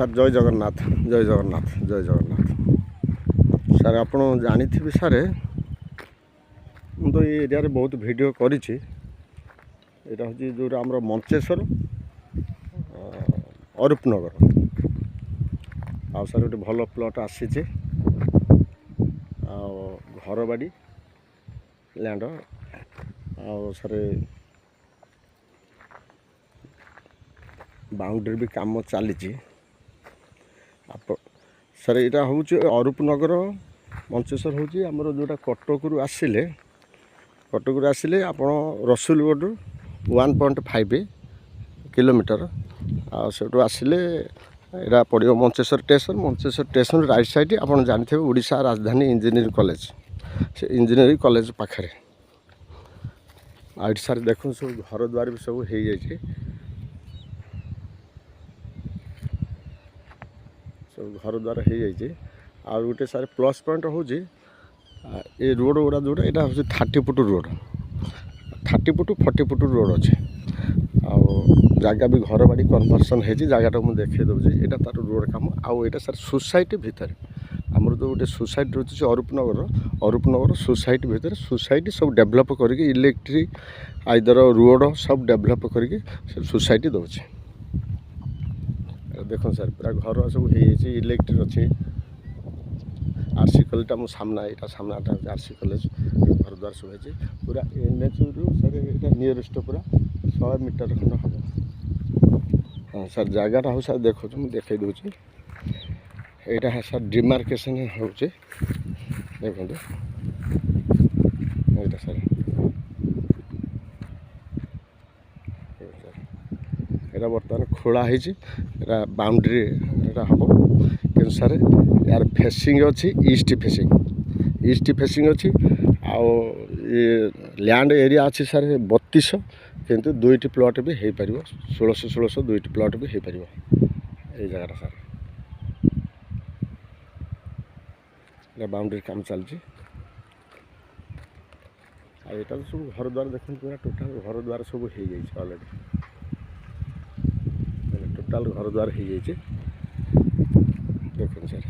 Sir ଜୟ ଜଗନ୍ନାଥ ଜୟ ଜଗନ୍ନାଥ ଜୟ Jagannath. Sir ଆପଣ ଜାଣିଥିବେ sir, ମୁଁ ତ ଏ ଏରିଆରେ ବହୁତ ଭିଡ଼ିଓ କରିଛି। ଏଇଟା ହେଉଛି ଯେଉଁଟା ଆମର ମଞ୍ଚେଶ୍ୱର ଅରୁପନଗର। ଆଉ ସାର୍ ଗୋଟେ ଭଲ ପ୍ଲଟ୍ ଆସିଛି, ଆଉ ଘରବାଡ଼ି ଲ୍ୟାଣ୍ଡ, ଆଉ ସାର୍ ବାଉଣ୍ଡ୍ରି ବି କାମ ଚାଲିଛି। ସାର୍ ଏଇଟା ହେଉଛି ଅରୁପନଗର ମଞ୍ଚେଶ୍ୱର ହେଉଛି ଆମର ଯେଉଁଟା କଟକରୁ ଆସିଲେ ଆପଣ ରସୁଲଗଡ଼ରୁ 1.5 କିଲୋମିଟର। ଆଉ ସେଠୁ ଆସିଲେ ଏଇଟା ପଡ଼ିବ ମଞ୍ଚେଶ୍ୱର ଷ୍ଟେସନ ରାଇଟ୍ ସାଇଡ଼୍। ଆପଣ ଜାଣିଥିବେ ଓଡ଼ିଶା ରାଜଧାନୀ ଇଞ୍ଜିନିୟରିଂ କଲେଜ, ସେ ଇଞ୍ଜିନିୟରିଂ କଲେଜ ପାଖରେ। ଆଉ ଏଠି ସାର୍ ଦେଖନ୍ତୁ ସବୁ ଘର ଦ୍ୱାର ବି ସବୁ ହେଇଯାଇଛି, ସବୁ ଘର ଦ୍ୱାର ହେଇଯାଇଛି। ଆଉ ଗୋଟେ ସାର୍ ପ୍ଲସ୍ ପଏଣ୍ଟ ହେଉଛି ଏ ରୋଡ଼ ଗୁଡ଼ା ଯେଉଁଟା, ଏଇଟା ହେଉଛି 30 foot road, 30 foot 40 foot road ଅଛି। ଆଉ ଜାଗା ବି ଘର ବାଡ଼ି କନଭର୍ସନ୍ ହେଇଛି। ଜାଗାଟା ମୁଁ ଦେଖାଇ ଦେଉଛି, ଏଇଟା ତା'ର ରୋଡ଼ କାମ। ଆଉ ଏଇଟା ସାର୍ ସୋସାଇଟି ଭିତରେ, ଆମର ଯେଉଁ ଗୋଟେ ସୋସାଇଟି ରହୁଛି ଅରୁପନଗର ସୋସାଇଟି ଭିତରେ, ସୋସାଇଟି ସବୁ ଡେଭଲପ୍ କରିକି ଇଲେକ୍ଟ୍ରି ଆଇଦର ରୋଡ଼ ସବୁ ଡେଭଲପ୍ କରିକି ସେ ସୋସାଇଟି ଦେଉଛି। ଦେଖନ୍ତୁ ସାର୍ ପୁରା ଘର ସବୁ ହେଇଯାଇଛି, ଇଲେକ୍ଟ୍ରି ଅଛି। ଆର୍ସି କଲେଜଟା ମୋ ଏଇଟା ସାମ୍ନାଟା ହେଉଛି ଆର୍ସି କଲେଜ। ଘର ଦ୍ୱାର ସବୁ ହେଇଛି ପୁରା ଏନ୍ଏଚ୍ରୁ ସାର୍ ଏଇଟା ନିୟରେଷ୍ଟ ପୁରା 100 ମିଟର ଖଣ୍ଡ ହେବ। ହଁ ସାର୍ ଜାଗାଟା ହଉ ସାର୍ ଦେଖନ୍ତୁ, ମୁଁ ଦେଖାଇ ଦେଉଛି। ଏଇଟା ସାର୍ ଡିମାର୍କେସନ୍ ହେଉଛି, ଦେଖନ୍ତୁ ଏଇଟା ସାର୍ ଏଇଟା ବର୍ତ୍ତମାନ ଖୋଳା ହେଇଛି। ଏଇଟା ବାଉଣ୍ଡ୍ରି ଏଇଟା ହେବ, କିନ୍ତୁ ସାର୍ ୟାର ଫେସିଂ ଅଛି ଇଷ୍ଟ ଫେସିଂ ଅଛି। ଆଉ ଲ୍ୟାଣ୍ଡ ଏରିଆ ଅଛି ସାର୍ 3200, କିନ୍ତୁ 2ଟି ପ୍ଲଟ୍ ବି ହେଇପାରିବ, 1600 2ଟି ପ୍ଲଟ୍ ବି ହେଇପାରିବ ଏଇ ଜାଗାଟା ସାର୍। ଏଇଟା ବାଉଣ୍ଡ୍ରି କାମ ଚାଲିଛି। ଆଉ ଏଇଟା ତ ସବୁ ଘର ଦ୍ୱାର ଦେଖନ୍ତୁ, ପୁରା ଟୋଟାଲ୍ ଘର ଦ୍ୱାର ସବୁ ହେଇଯାଇଛି ଅଲରେଡ଼ି। ଟୋଟାଲ୍ ଘର ଦ୍ୱାର ହେଇଯାଇଛି, ଦେଖନ୍ତୁ ସାର୍।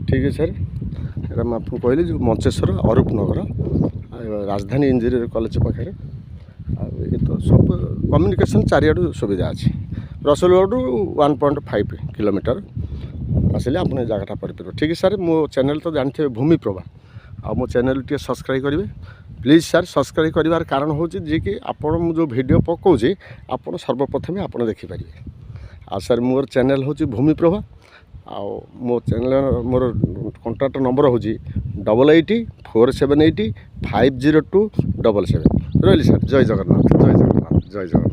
ଠିକ୍ ଅଛି ସାର୍, ଏଇଟା ମୁଁ ଆପଣଙ୍କୁ କହିଲି ଯେଉଁ ମଞ୍ଚେଶ୍ୱର ଅରୁପନଗର ରାଜଧାନୀ ଇଞ୍ଜିନିୟରିଂ କଲେଜ ପାଖରେ। ଆଉ ଏ ତ ସବୁ କମ୍ୟୁନିକେସନ୍ ଚାରିଆଡ଼ୁ ସୁବିଧା ଅଛି। ରସୁଲଗଡ଼ରୁ 1.5 କିଲୋମିଟର ଆସିଲେ ଆପଣ ଏ ଜାଗାଟା କରିପାରିବେ। ଠିକ୍ ଅଛି ସାର୍, ମୋ ଚ୍ୟାନେଲ୍ ତ ଜାଣିଥିବେ ଭୂମିପ୍ରଭା, ଆଉ ମୋ ଚ୍ୟାନେଲ୍ ଟିକେ ସବସ୍କ୍ରାଇବ୍ କରିବେ ପ୍ଲିଜ୍ ସାର୍। ସବସ୍କ୍ରାଇବ୍ କରିବାର କାରଣ ହେଉଛି ଯେ କି ଆପଣ ମୁଁ ଯେଉଁ ଭିଡ଼ିଓ ପକାଉଛି ଆପଣ ସର୍ବପ୍ରଥମେ ଆପଣ ଦେଖିପାରିବେ। ଆଉ ସାର୍ ମୋର ଚ୍ୟାନେଲ୍ ହେଉଛି ଭୂମିପ୍ରଭା, ଆଉ ମୋ ଚ୍ୟାନେଲ୍ ମୋର କଣ୍ଟାକ୍ଟ ନମ୍ବର ହେଉଛି 88 478 50277। ରହିଲି ସାର୍, ଜୟ ଜଗନ୍ନାଥ ଜୟ ଜଗନ୍ନାଥ ଜୟ ଜଗନ୍ନାଥ।